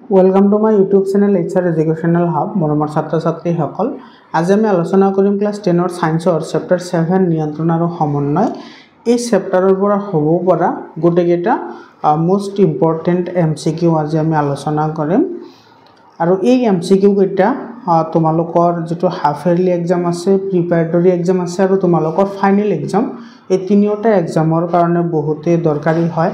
Welcome to my YouTube channel HR Educational Hub. মৰমৰ ছাত্ৰ-ছাত্ৰী সকল আজি আমি আলোচনা কৰিম ক্লাস 10 ৰ সায়েন্সৰ চেপ্টাৰ 7 নিয়ন্ত্ৰণ আৰু সমন্বয়। এই চেপ্টাৰৰ পৰা হ'ব পৰা গোটেইটা মোস্ট ইম্পৰ্টেন্ট MCQ আজি আমি আলোচনা কৰিম। আৰু এই MCQ কেইটা তোমালোকৰ যেটো হাফ ইয়াৰলি এক্সাম আছে, প্ৰিপাৰেটৰি এক্সাম আছে আৰু তোমালোকৰ ফাইনেল এক্সাম এই তিনিটা এক্সামৰ কাৰণে বহুতে দৰকাৰী হয়।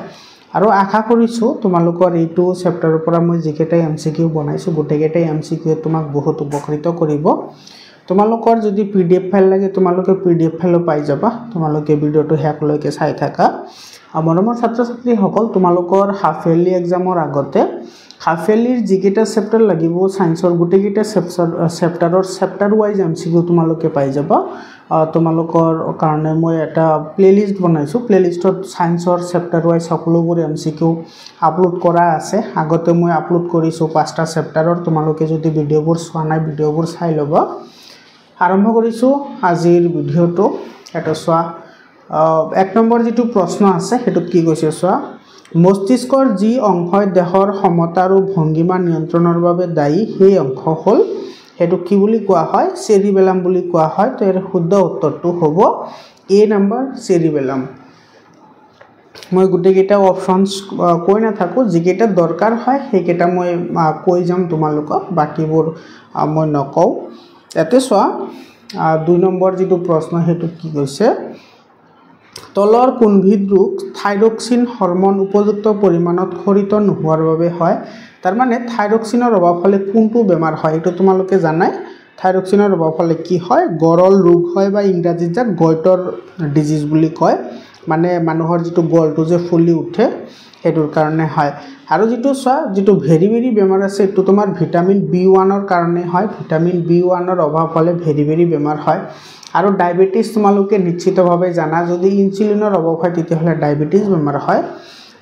আৰু আশা কৰিছো তোমালোকৰ এইটো চেপ্টাৰৰ পৰা মই যিকেইটা MCQ বনাইছো গোটেইকেইটা MCQ তোমাক বহুত উপকৃত কৰিব। তোমালোকৰ যদি PDF ফাইল লাগে তোমালোকে PDF ফাইল পাই যাবা। তোমালোকে ভিডিওটো শেষলৈকে চাই থাকা। মৰমৰ ছাত্ৰ-ছাত্ৰী সকল তোমালোকৰ হাফ ইয়াৰলি এক্সামৰ আগতে হাফ ইয়াৰলিৰ যিকেইটা চেপ্টাৰ লাগিব সায়েন্সৰ গোটেইকেইটা চেপ্টাৰৰ চেপ্টাৰ ওয়াইজ MCQ তোমালোকে পাই যাবা। তোমালোকৰ কাৰণে মই এটা প্লেলিষ্ট বনাইছো। প্লেলিষ্টত সায়েন্সৰ চেপ্টাৰ ওয়াইজ সকলোবোৰ MCQ আপলোড কৰা আছে। আগতে মই আপলোড কৰিছো 5টা চেপ্টাৰৰ। তোমালোকে যদি ভিডিওবোৰ চোৱা নাই ভিডিওবোৰ চাই লবা। আৰম্ভ কৰিছো আজিৰ ভিডিওটো। এটা চোৱা 1 নম্বৰ যেটো প্ৰশ্ন আছে হেতুত কি কৈছে চোৱা মস্তিষ্কৰ যি অংশই দেহৰ সমতা আৰু ভংগিমা নিয়ন্ত্ৰণৰ বাবে দায়ী সেই অংশ হল হেতু কি বুলি কোৱা হয় চেৰিবেলাম বুলি কোৱা হয়। তো এৰ শুদ্ধ উত্তৰটো হ'ব A নম্বৰ চেৰিবেলাম। মই গুটেকেইটা অপশনস কৈ না থাকো যিকেইটা দৰকাৰ হয় সেইকেইটা মই কৈ যাম তোমালোকক বাকিবোৰ মই নকও। এতে চোৱা 2 নম্বৰ যেটো প্ৰশ্ন হেতু কি কৈছে তলৰ কোনবিধ ৰোগ থাইৰক্সিন হৰমন উপযুক্ত পৰিমাণত খৰিত নোহোৱাৰ বাবে হয়। তাৰ মানে থাইৰক্সিনৰ অভাৱ হলে কোনটো বেমাৰ হয় এটো তোমালোকে জানাই। থাইৰক্সিনৰ অভাৱ হলে কি হয় গৰল ৰোগ হয় বা ইংৰাজীত যাক গয়টৰ ডিজিজ বুলি কয়। মানে মানুহৰ যেটো গলটো যে ফুলি উঠে হেতুৰ কাৰণে হয়। আৰু যেটো চোৱা যেটো ভেৰি ভেৰি বেমাৰ আছে এটো তোমাৰ ভিটামিন B1 ৰ কাৰণে হয়। ভিটামিন B1 ৰ অভাৱ হলে ভেৰি ভেৰি বেমাৰ হয়। আৰু ডায়াবেটিস তোমালোকে নিশ্চিতভাৱে জানা যদি ইনসুলিনৰ অভাৱ হয় তেতিয়াহলে ডায়াবেটিস বেমাৰ হয়।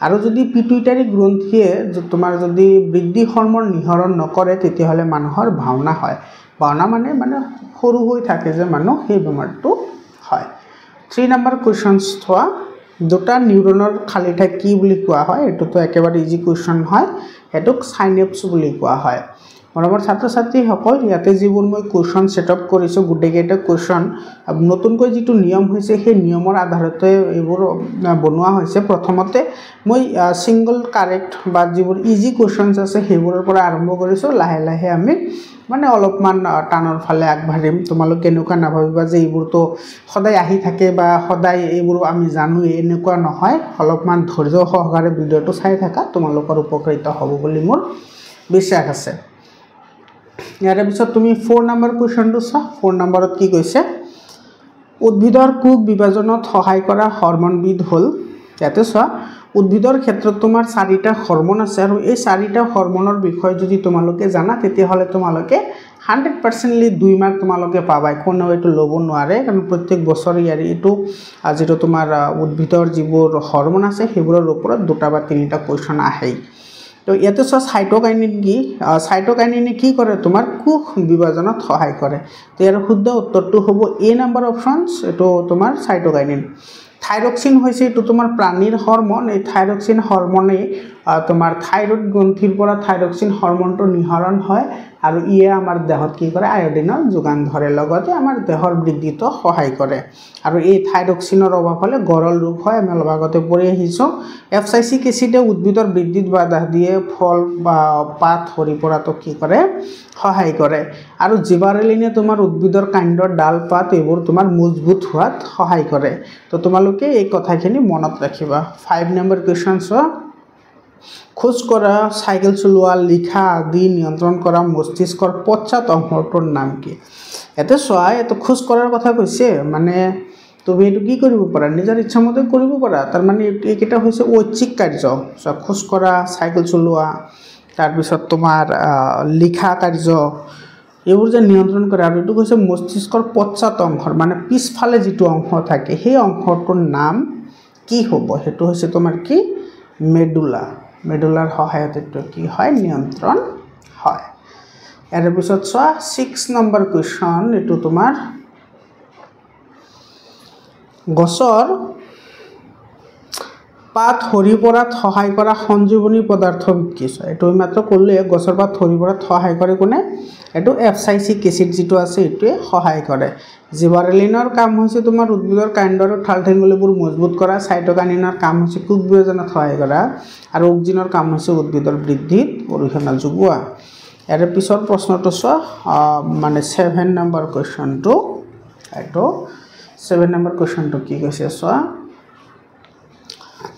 আৰু যদি পিটুইটাৰী গ্ৰন্থিয়ে তোমাৰ যদি বৃদ্ধি হৰমন নিহৰণ নকৰে তেতিয়াহলে মানুহৰ ভাওনা হয়। ভাওনা মানে সৰু হৈ থাকে যে মানুহ সেই বেমাৰটো হয়। 3 নম্বৰ কোৱেশ্চনস থোৱা দুটা নিউৰনৰ খালি ঠাই কি বুলি কোৱা হয় এটো তো একেবাৰে ইজি কোৱেশ্চন হয়। হেতুক সাইনেপস বুলি কোৱা হয়। মৰমৰ ছাত্ৰ-ছাত্ৰী সকল ইয়াতে যিবোৰ মই কোৱেশ্চন সেটআপ কৰিছো গুটেকেইটা কোৱেশ্চন নতুনকৈ যেটো নিয়ম হৈছে সেই নিয়মৰ আধাৰতে এইবোৰ বনোৱা হৈছে। প্ৰথমতে মই সিঙ্গল কাৰেক্ট বা যিবোৰ ইজি কোৱেশ্চনস আছে সেইবোৰৰ পৰা আৰম্ভ কৰিছো। লাহে লাহে আমি অলপমান টানৰ ফালে আগবাঢ়িম। তোমালোকে এনেকুৱা নাভাবিবা যে এইবোৰ তো সদায় আহি থাকে বা সদায় এইবোৰ আমি জানো এনেকুৱা নহয়। অলপমান ধৈৰ্য সহকাৰে ভিডিওটো চাই থাকা তোমালোকৰ উপকৃত হ'ব বুলি মোৰ বিশ্বাস আছে। ইয়াৰ পিছত তুমি 4 নম্বৰ কোৱেশ্চনটো চোৱা 4 নম্বৰত কি কৈছে উদ্ভিদৰ কোষ বিভাজনত সহায় কৰা হৰমনবিধ হল। ইয়াতে চোৱা উদ্ভিদৰ ক্ষেত্ৰত তোমাৰ 4টা হৰমন আছে আৰু এই 4টা হৰমনৰ বিষয় যদি তোমালোকে জানা তেতিয়াহলে তোমালোকে 100% 2 মাৰ্ক তোমালোকে পাবাই। কোনো এটো ল'ব নোৱাৰে কাৰণ প্ৰত্যেক বছৰ ইয়াৰ এটো যেটো তোমাৰ উদ্ভিদৰ যিবোৰ হৰমন আছে সেইবোৰৰ ওপৰত দুটা বা তিনিটা কোৱেশ্চন আহে। তো ইয়াতে চোৱা সাইটোকাইনিন কি সাইটোকাইনিনে কি কৰে তোমাৰ কোষ বিভাজনত সহায় কৰে। তো ইয়াৰ শুদ্ধ উত্তৰটো হ'ব A নম্বৰ অপশনস এটো তোমাৰ সাইটোকাইনিন। থাইৰক্সিন হৈছে এটো তোমাৰ প্ৰাণীৰ হৰমন। এই থাইৰক্সিন হৰমনে তোমাৰ থাইৰয়েড গ্ৰন্থিৰ পৰা থাইৰক্সিন হৰমনটো নিহৰণ হয় আৰু ইয়ে আমাৰ দেহত কি কৰে আয়োডিনৰ যোগান ধৰে লগতে আমাৰ দেহৰ বৃদ্ধিত সহায় কৰে। আৰু এই থাইৰক্সিনৰ অভাৱ হলে গৰল ৰোগ হয়। আমি অলপ আগতে পঢ়ি আহিছো। এফসাইসিক এসিডে উদ্ভিদৰ বৃদ্ধিত বাধা দিয়ে ফল বা পাত হৰি পৰাটো কি কৰে সহায় কৰে। আৰু জিবাৰেলিনে তোমাৰ উদ্ভিদৰ কাণ্ডৰ ডাল পাত এইবোৰ তোমাৰ মজবুত হোৱাত সহায় কৰে। তো তোমালোকে এই কথাখিনি মনত ৰাখিবা। 5 নম্বৰ কোৱেশ্চন চোৱা খোজ কৰা সাইকেল চলোৱা লিখা আদি নিয়ন্ত্ৰণ কৰা মস্তিষ্কৰ পশ্চাৎ অংশটোৰ নাম কি। এতে চোৱা এটো খোজ কৰাৰ কথা কৈছে মানে তুমি এটো কি কৰিব পাৰা নিজৰ ইচ্ছামতে কৰিব পাৰা। তাৰ মানে এইকেইটা হৈছে ঐচ্ছিক কাৰ্য। খোজ কৰা সাইকেল চলোৱা তাৰ পিছত তোমাৰ লিখা কাৰ্য এইবোৰ যে নিয়ন্ত্ৰণ কৰে আৰু এটো কৈছে মস্তিষ্কৰ পশ্চাৎ অংশ মানে পিছফালে যেটো অংশ থাকে সেই অংশটোৰ নাম কি হ'ব হেতু হৈছে তোমাৰ কি মেডুলা। মেডুলাৰ সহায়ত এটো কি হয় নিয়ন্ত্ৰণ হয়। ইয়াৰ পিছত চোৱা 6 নম্বৰ কোৱেশ্চন এটো তোমাৰ গছৰ পাত সৰি পৰাত সহায় কৰা সঞ্জীৱনী পদাৰ্থবিধ কি আছে এইটো মাত্ৰ ক'লে গছৰ পাত সৰি পৰাত সহায় কৰে কোনে এইটো এফচাইচিক এচিড যেটো আছে এটোৱে সহায় কৰে জিবাৰেলিনৰ কাম হৈছে তোমাৰ উদ্ভিদৰ কাণ্ড আৰু ঠালঠেঙুলিবোৰ মজবুত কৰা সাইটোকাইনিনৰ কাম হৈছে কোষ বিভাজনত সহায় কৰা আৰু অক্সিনৰ কাম হৈছে উদ্ভিদৰ বৃদ্ধিত অৰিহণা যোগোৱা ইয়াৰ পিছৰ প্ৰশ্নটো মানে 7 নম্বৰ কোৱেশ্চনটো এইটো 7 নম্বৰ কোৱেশ্চনটো কি কৈছে চোৱা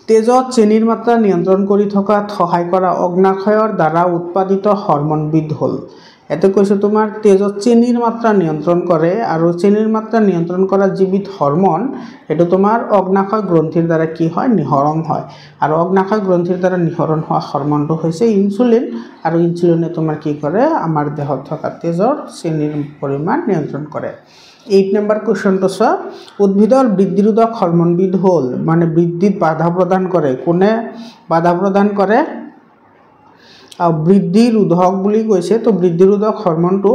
তেজত চেনিৰ মাত্ৰা নিয়ন্ত্ৰণ কৰি থকাত সহায় কৰা অগ্নাশয়ৰ দ্বাৰা উৎপাদিত হৰমনবিধ হল এতে কৈছে তোমাৰ তেজত চেনিৰ মাত্ৰা নিয়ন্ত্ৰণ কৰে আৰু চেনিৰ মাত্ৰা নিয়ন্ত্ৰণ কৰা যিবিধ হৰমন এটো তোমাৰ অগ্নাশয় গ্ৰন্থিৰ দ্বাৰা কি হয় নিহৰণ হয় আৰু অগ্নাশয় গ্ৰন্থিৰ দ্বাৰা নিহৰণ হোৱা হৰমনটো হৈছে ইনসুলিন আৰু ইনসুলিনে তোমাৰ কি কৰে আমাৰ দেহত থকা তেজৰ চেনিৰ পৰিমাণ নিয়ন্ত্ৰণ কৰে 8 নম্বৰ কোৱেশ্চনটো চোৱা উদ্ভিদৰ বৃদ্ধিৰোধক হৰমনবিধ হল মানে বৃদ্ধিত বাধা প্ৰদান কৰে কোনে বাধা প্ৰদান কৰে বৃদ্ধিৰোধক বুলি কৈছে তো বৃদ্ধিৰোধক হৰমনটো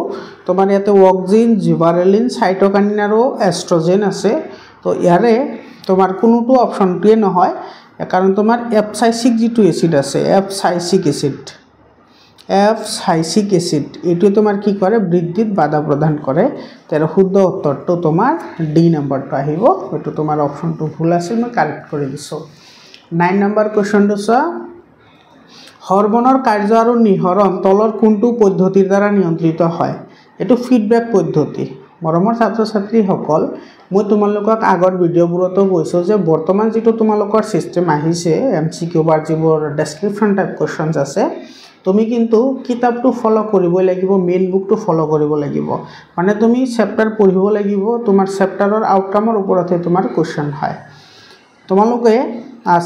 তোমাৰ ইয়াতে অক্সিন জিবাৰেলিন সাইটোকাইনিন আৰু এস্ট্ৰোজেন আছে তো ইয়াৰে তোমাৰ কোনোটো অপচনটোৱে নহয় কাৰণ তোমাৰ এফচাইচিক যেটো এসিড আছে এফচাইচিক এসিড এটো তোমাৰ কি কৰে বৃদ্ধিত বাধা প্ৰদান কৰে তাৰ শুদ্ধ উত্তৰটো তোমাৰ ডি নম্বৰটো আহিব এটো তোমাৰ অপচনটো ভুল আছিল মই কাৰেক্ট কৰি দিছো 9 নম্বৰ কোৱেশ্চনটো চোৱা হৰমনৰ কাৰ্য আৰু নিহৰণ তলৰ কোনটো পদ্ধতিৰ দ্বাৰা নিয়ন্ত্ৰিত হয় এটো ফিডব্যাক পদ্ধতি মৰমৰ ছাত্ৰ ছাত্ৰী সকল মই তোমালোকক আগৰ ভিডিওবোৰতো কৈছো যে বৰ্তমান যেটো তোমালোকৰ সিস্টেম আহিছে এমসিকিউ বা যিবোৰ ডেসক্ৰিপচন টাইপ কোৱেশ্চনছ আছে তুমি কিন্তু কিতাপটো ফলো কৰিব লাগিব মেইন বুকটো ফলো কৰিব লাগিব মানে তুমি চেপ্টাৰ পঢ়িব লাগিব তোমাৰ চেপ্টাৰৰ আউটকামৰ ওপৰতে তোমাৰ কোৱেশ্চন হয় তোমালোকে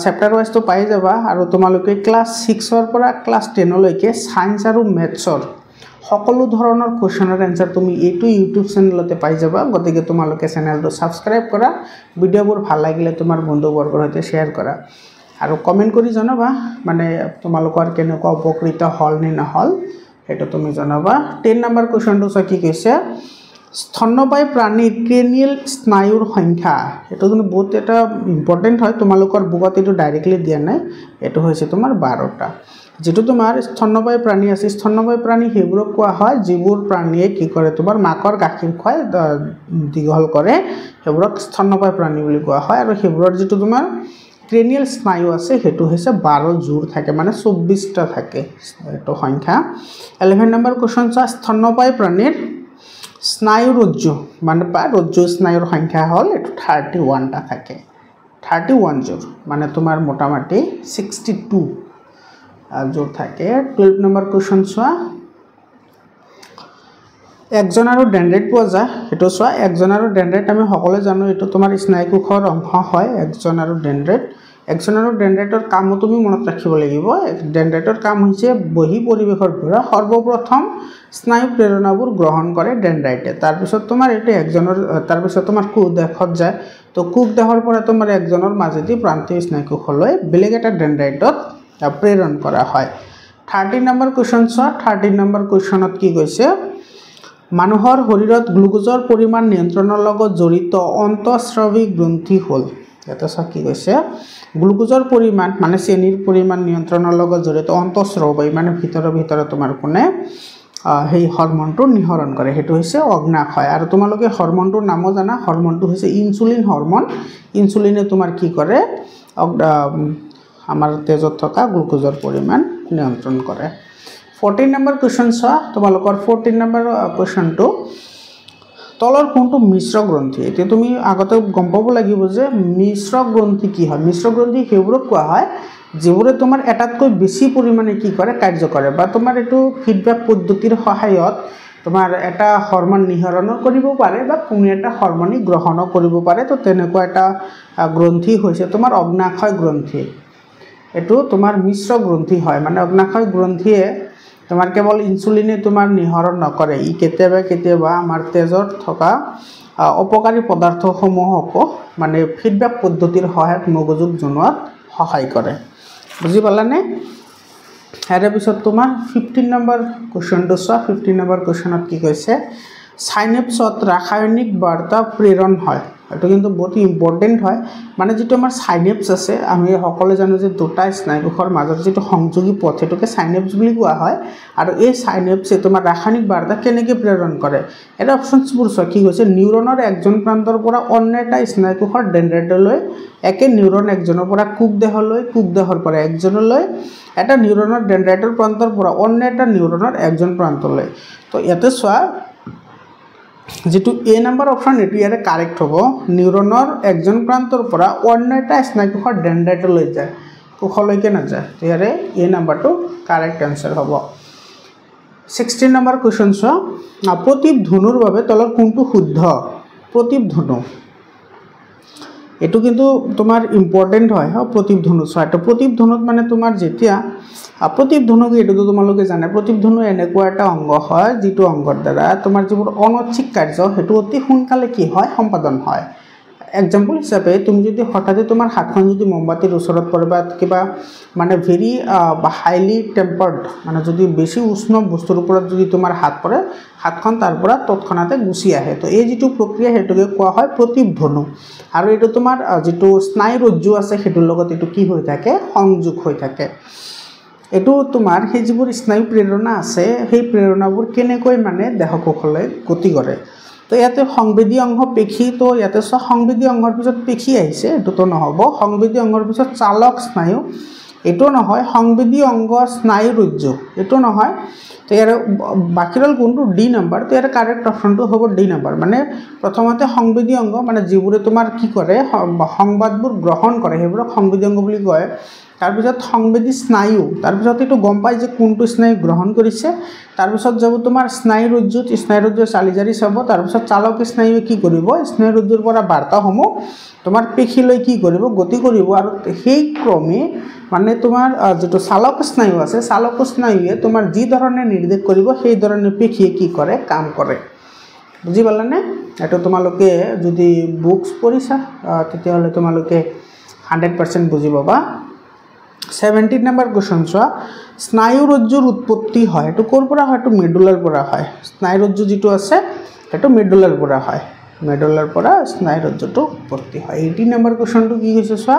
চেপ্টাৰ ওয়াইজ তো পাই যাবা আৰু তোমালোকে ক্লাস 6 ৰ পৰা ক্লাস 10 লৈকে সায়েন্স আৰু ম্যাথছৰ সকলো ধৰণৰ কোৱেশ্চনৰ আনসাৰ তুমি এইটো ইউটিউব চেনেলতে পাই যাবা গতিকে তোমালোকে চেনেলটো সাবস্ক্ৰাইব কৰা ভিডিওবোৰ ভাল লাগিলে তোমাৰ বন্ধুবৰ্গৰ সৈতে শেয়াৰ কৰা আৰু কমেন্ট কৰি জনাবা মানে তোমালোকৰ কেনেকুৱা উপকৃত হল নে নহল এটা তুমি জনাবা 10 নম্বৰ কোৱেশ্চনটো কি কৈছে স্তন্যপায়ী প্ৰাণীৰ ক্ৰেনিয়েল স্নায়ুৰ সংখ্যা এটা কিন্তু বহুত এটা ইম্পৰ্টেন্ট হয় তোমালোকৰ বুকত এটো ডাইৰেক্টলি দিয়া নাই এটো হৈছে তোমাৰ 12টা যেটো তোমাৰ স্তন্যপায়ী প্ৰাণী আছে স্তন্যপায়ী প্ৰাণী হেবোৰক কোৱা হয় যিবোৰ প্ৰাণীয়ে কি কৰে তোমাৰ মাকৰ গাখীৰ খুৱাই দীঘল কৰে হেবোৰক স্তন্যপায়ী প্ৰাণী বুলি কোৱা হয় আৰু হেবোৰৰ যেটো তোমাৰ ক্ৰেনিয়েল স্নায়ু আছে হেতু হৈছে 12 জোৰ থাকে মানে 24টা থাকে এটো সংখ্যা 11 নম্বৰ কোৱেশ্চন স্তন্যপায়ী প্ৰাণীৰ স্নায়ু ৰজ্জু মানে ৰজ্জু স্নায়ুৰ সংখ্যা হল এটো 31টা থাকে 31 জোৰ মানে তোমাৰ মোটামুটি 62 জোৰ থাকে 12 নম্বৰ কোৱেশ্চন চোৱা একজন আৰু ডেন্ড্ৰাইট পোৱা যায় এটো চোৱা একজন আৰু ডেন্ড্ৰাইট আমি সকলোৱে জানো এটো তোমাৰ স্নায়ুকোষৰ অংশ হয় একজন আৰু ডেন্ড্ৰাইটৰ কাম তুমি মনত ৰাখিব লাগিব ডেন্ড্ৰাইটৰ কাম হৈছে বহি পৰিবেশৰ পৰা সৰ্বপ্ৰথম স্নায়ু প্ৰেৰণাবোৰ গ্ৰহণ কৰে ডেন্ড্ৰাইটে তাৰ পিছত তোমাৰ এটো একজনৰ তাৰ পিছত তোমাৰ কোষ দেহত যায় তো কোষ দেহৰ পৰা তোমাৰ একজনৰ মাজেদি প্ৰান্তীয় স্নায়ুকোষলৈ বেলেগ এটা ডেন্ড্ৰাইটত প্ৰেৰণ কৰা হয় 13 নম্বৰ কোৱেশ্চন চোৱা 13 নম্বৰ কোৱেশ্চনত কি কৈছে মানুহৰ শৰীৰত গ্লুকোজৰ পৰিমাণ নিয়ন্ত্ৰণৰ লগত জড়িত অন্তঃস্ৰাৱী গ্ৰন্থি হল এটা কি কৈছে গ্লুকোজৰ পৰিমাণ মানে চেনিৰ পৰিমাণ নিয়ন্ত্ৰণৰ লগত জড়িত অন্তঃস্ৰাৱী মানে ভিতৰে তোমাৰ কোনে হেই হৰমনটো নিহৰণ কৰে হেতু হৈছে অগ্নাশয় আৰু তোমালোকে হৰমনটোৰ নামও জানা হৰমনটো হৈছে ইনসুলিন হৰমন ইনসুলিনে তোমাৰ কি কৰে আমাৰ তেজত থকা গ্লুকোজৰ পৰিমাণ নিয়ন্ত্ৰণ কৰে 14 নম্বৰ কোৱেশ্চন চোৱা তোমালোকৰ 14 নম্বৰ কোৱেশ্চনটো তলৰ কোনটো মিশ্ৰ গ্ৰন্থি এতিয়া তুমি আগতে গম পাব লাগিব যে মিশ্ৰ গ্ৰন্থি কি হয় মিশ্ৰ গ্ৰন্থি হেবোৰক কোৱা হয় যেবোৰে তোমাৰ এটাতকৈ বেছি পৰিমাণে কি কৰে কাৰ্য কৰে বা তোমাৰ এটো ফিডব্যাক পদ্ধতিৰ সহায়ত তোমাৰ এটা হৰমন নিহৰণ কৰিব পাৰে বা কোনো এটা হৰমনি গ্ৰহণ কৰিব পাৰে তো তেনেকুৱা এটা গ্ৰন্থি হৈছে তোমাৰ অগ্নাশয় গ্ৰন্থি এটো তোমাৰ মিশ্ৰ গ্ৰন্থি হয় মানে অগ্নাশয় গ্ৰন্থিয়ে তোমাৰ কেৱল ইনসুলিনে তোমাৰ নিহৰণ নকৰে ই কেতিয়াবা আমাৰ তেজত থকা অপকাৰী পদাৰ্থসমূহক মানে ফিডব্যাক পদ্ধতিৰ সহায়ত মগজুক জনোৱাত সহায় কৰে বুজি পালানে ইয়াৰ পিছত তোমাৰ 15 নম্বৰ কোৱেশ্চনটো চোৱা 15 নম্বৰ কোৱেশ্চনত কি কৈছে সাইনেপছত ৰাসায়নিক বাৰ্তা প্ৰেৰণ হয় এটা কিন্তু বহুত ইম্পৰ্টেণ্ট হয় মানে যেটো আমাৰ সাইনেপছ আছে আমি সকলোৱে জানো যে দুটা স্নায়ুকোষৰ মাজত যেটো সংযোগী পথ এটোকে সাইনেপছ বুলি কোৱা হয় আৰু এই সাইনেপছে তোমাৰ ৰাসায়নিক বাৰ্তা কেনেকৈ প্ৰেৰণ কৰে এটা অপচনছবোৰ চোৱা কি কৈছে নিউৰনৰ একজন প্ৰান্তৰ পৰা অন্য এটা স্নায়ুকোষৰ ডেনড্ৰাইটলৈ একে নিউৰন একজনৰ পৰা কুকদেহলৈ কুকদেহৰ পৰা একজনলৈ এটা নিউৰনৰ ডেনড্ৰাইটৰ প্ৰান্তৰ পৰা অন্য এটা নিউৰনৰ একজন প্ৰান্তলৈ তো ইয়াতে চোৱা যেটো এ নাম্বাৰ অপশন এটো ইয়াৰে কাৰেক্ট হ'ব নিউৰনৰ একজন প্ৰান্তৰ পৰা অন্য এটা স্নায়ুকোষৰ ডেনড্ৰাইটলৈ যায় কোষলৈকে না যায় তো ইয়াৰে এ নাম্বাৰটো কাৰেক্ট আনসাৰ হ'ব 16 নম্বৰ কোৱেশ্চন চোৱা প্ৰতিপ ধনুৰ বাবে তলৰ কোনটো শুদ্ধ প্ৰতিপ ধনু এটো কিন্তু তোমাৰ ইম্পৰ্টেন্ট হয় প্ৰতিপ ধনু চোৱা এটা প্ৰতিপ ধনুত মানে তোমাৰ যেতিয়া প্ৰতিপ ধনু কি এটো তোমালোকে জানে প্ৰতিপ ধনু এনেকুৱা এটা অংগ হয় যেটো অংগৰ দ্বাৰা তোমাৰ যিবোৰ অনৈচ্ছিক কাৰ্য হেতু অতি সোনকালে কি হয় সম্পাদন হয় এক্সাম্পল হিচাপে তুমি যদি হঠাতে তোমাৰ হাতখন যদি মোমবাতিৰ ওচৰত পৰে বা কিবা মানে ভেৰি হাইলি টেম্পাৰ্ড মানে যদি বেছি উষ্ণ বস্তুৰ ওপৰত যদি তোমাৰ হাত পৰে হাতখন তাৰ পৰা তৎক্ষণাতে গুচি আহে তো এই যেটো প্ৰক্ৰিয়া হেতুকে কোৱা হয় প্ৰতিপ ধনু আৰু এটো তোমাৰ যেটো স্নায়ুৰজ্জু আছে হেতুৰ লগত এটো কি হৈ থাকে সংযোগ হৈ থাকে এটো তোমাৰ সেই যিবোৰ স্নায়ু প্ৰেৰণা আছে সেই প্ৰেৰণাবোৰ কেনেকৈ মানে দেহকোষলৈ গতি কৰে তো ইয়াতে সংবেদী অংগ পেশী তো ইয়াতে সংবেদী অংগৰ পিছত পেশী আহিছে এটো নহব সংবেদী অংগৰ পিছত চালক স্নায়ু এটো নহয় সংবেদী অংগ স্নায়ুৰজ্জু এটো নহয় তো ইয়াৰ বাকিৰল কোনটো ডি নাম্বাৰ তো ইয়াৰ কাৰেক্ট অপশনটো হ'ব ডি নাম্বাৰ মানে প্ৰথমতে সংবেদী অংগ মানে যিবোৰে তোমাৰ কি কৰে সংবাদবোৰ গ্ৰহণ কৰে হেবোৰক সংবেদী অংগ বুলি কয় তাৰ পিছত সংবেদী স্নায়ু তাৰ পিছত এটো গম পাই যে কোনটো স্নায়ু গ্ৰহণ কৰিছে তাৰ পিছত যাব তোমাৰ স্নায়ুৰজ্জুত স্নায়ুৰজ্জুৰ চালিজাৰি চাব তাৰ পিছত চালক স্নায়ুৱে কি কৰিব স্নায়ুৰজ্জুৰ পৰা বাৰ্তাসমূহ তোমাৰ পেশীলৈ কি কৰিব গতি কৰিব আৰু সেই ক্ৰমে মানে তোমাৰ যেটো চালক স্নায়ু আছে চালক স্নায়ুৱে তোমাৰ যি ধৰণে নিৰ্দেশ কৰিব সেই ধৰণে পেশীয়ে কি কৰে কাম কৰে বুজি পালানে এটো তোমালোকে যদি বুকস পঢ়িছা তেতিয়া হলে তোমালোকে 100% বুজি পাবা 17 নম্বৰ কোৱেশ্চন চোৱা স্নায়ুৰজ্জুৰ উৎপত্তি হয় এটো কৰ পৰা হয় এটো মেডুলাৰ পৰা হয় স্নায়ুৰজ্জু যেটো আছে এটো মেডুলাৰ পৰা হয় মেডুলাৰ পৰা স্নায়ুৰজ্জুটো উৎপত্তি হয় 18 নম্বৰ কোৱেশ্চনটো কি কৈছে চোৱা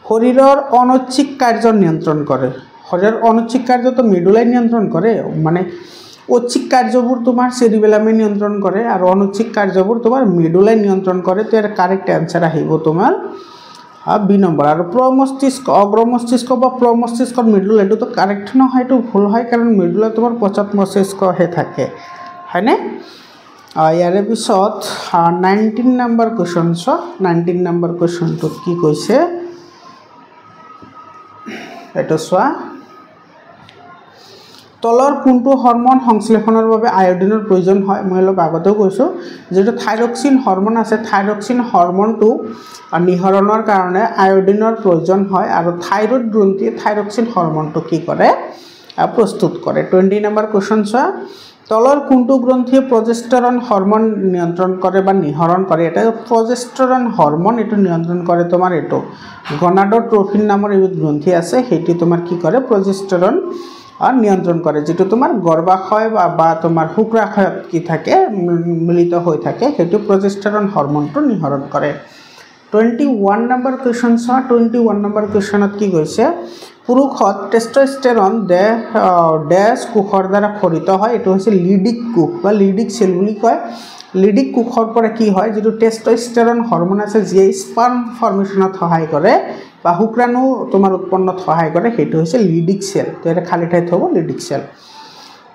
শৰীৰৰ অনৈচ্ছিক কাৰ্য নিয়ন্ত্ৰণ কৰে শৰীৰৰ অনৈচ্ছিক কাৰ্য তো মেডুলাই নিয়ন্ত্ৰণ কৰে মানে ঐচ্ছিক কাৰ্যবোৰ তোমাৰ সেৰিবেলামে নিয়ন্ত্ৰণ কৰে আৰু অনৈচ্ছিক কাৰ্যবোৰ তোমাৰ মেডুলাই নিয়ন্ত্ৰণ কৰে তো এৰ কাৰেক্ট आंसर আহিব তোমাৰ বি নম্বৰ আৰু প্ৰমস্তিষ্ক অগ্ৰমস্তিষ্ক বা প্ৰমস্তিষ্কৰ মেডুলা এটো তো কাৰেক্ট নহয় এটো ভুল হয় কাৰণ মেডুলা তোমাৰ পশ্চাৎ মস্তিষ্ক হে থাকে হয়নে ইয়াৰে পিছত 19 নম্বৰ কোৱেশ্চন 19 নম্বৰ কোৱেশ্চনটো কি কৈছে এটো চোৱা তলৰ কোনটো হৰমন সংশ্লেষণৰ বাবে আয়োডিনৰ প্ৰয়োজন হয় মই অলপ আগতেও কৈছো যেটো থাইৰক্সিন হৰমন আছে থাইৰক্সিন হৰমনটো নিহৰণৰ কাৰণে আয়োডিনৰ প্ৰয়োজন হয় আৰু থাইৰয়েড গ্ৰন্থি থাইৰক্সিন হৰমনটো কি কৰে প্ৰস্তুত কৰে 20 নম্বৰ কোৱেশ্চন চোৱা তলৰ কোনটো গ্ৰন্থিয়ে প্ৰজেষ্টেৰন হৰমন নিয়ন্ত্ৰণ কৰে বা নিহৰণ কৰে এটা প্ৰজেষ্টেৰন হৰমন এটো নিয়ন্ত্ৰণ কৰে তোমাৰ এটো গনাডোট্ৰফিন নামৰ এবিধ গ্ৰন্থি আছে হেটি তোমাৰ কি কৰে প্ৰজেষ্টেৰন নিয়ন্ত্ৰণ কৰে যেটো তোমাৰ গৰ্ভাশয় বা তোমাৰ শুক্ৰাশয়ত কি থাকে মিলিত হৈ থাকে হেতু প্ৰজেষ্টেৰন হৰমনটো নিহৰণ কৰে 21 নম্বৰ কোৱেশ্চন 21 নম্বৰ কোৱেশ্চনত কি কৈছে পুৰুষত টেস্টোস্টেৰন ড্যাশ কোষৰ দ্বাৰা খৰিত হয় এটো হৈছে লিডিক কোষ বা লিডিক সেল বুলি কয় লিডিক কোষৰ পৰা কি হয় যেটো টেস্টোস্টেৰন হৰমন আছে যে স্পাৰ্ম ফৰ্মেশনত সহায় কৰে বা শুক্ৰাণু তোমাৰ উৎপন্নত সহায় কৰে হেতু হৈছে লিডিক সেল তো এটা খালি ঠাইত হ'ব লিডিক সেল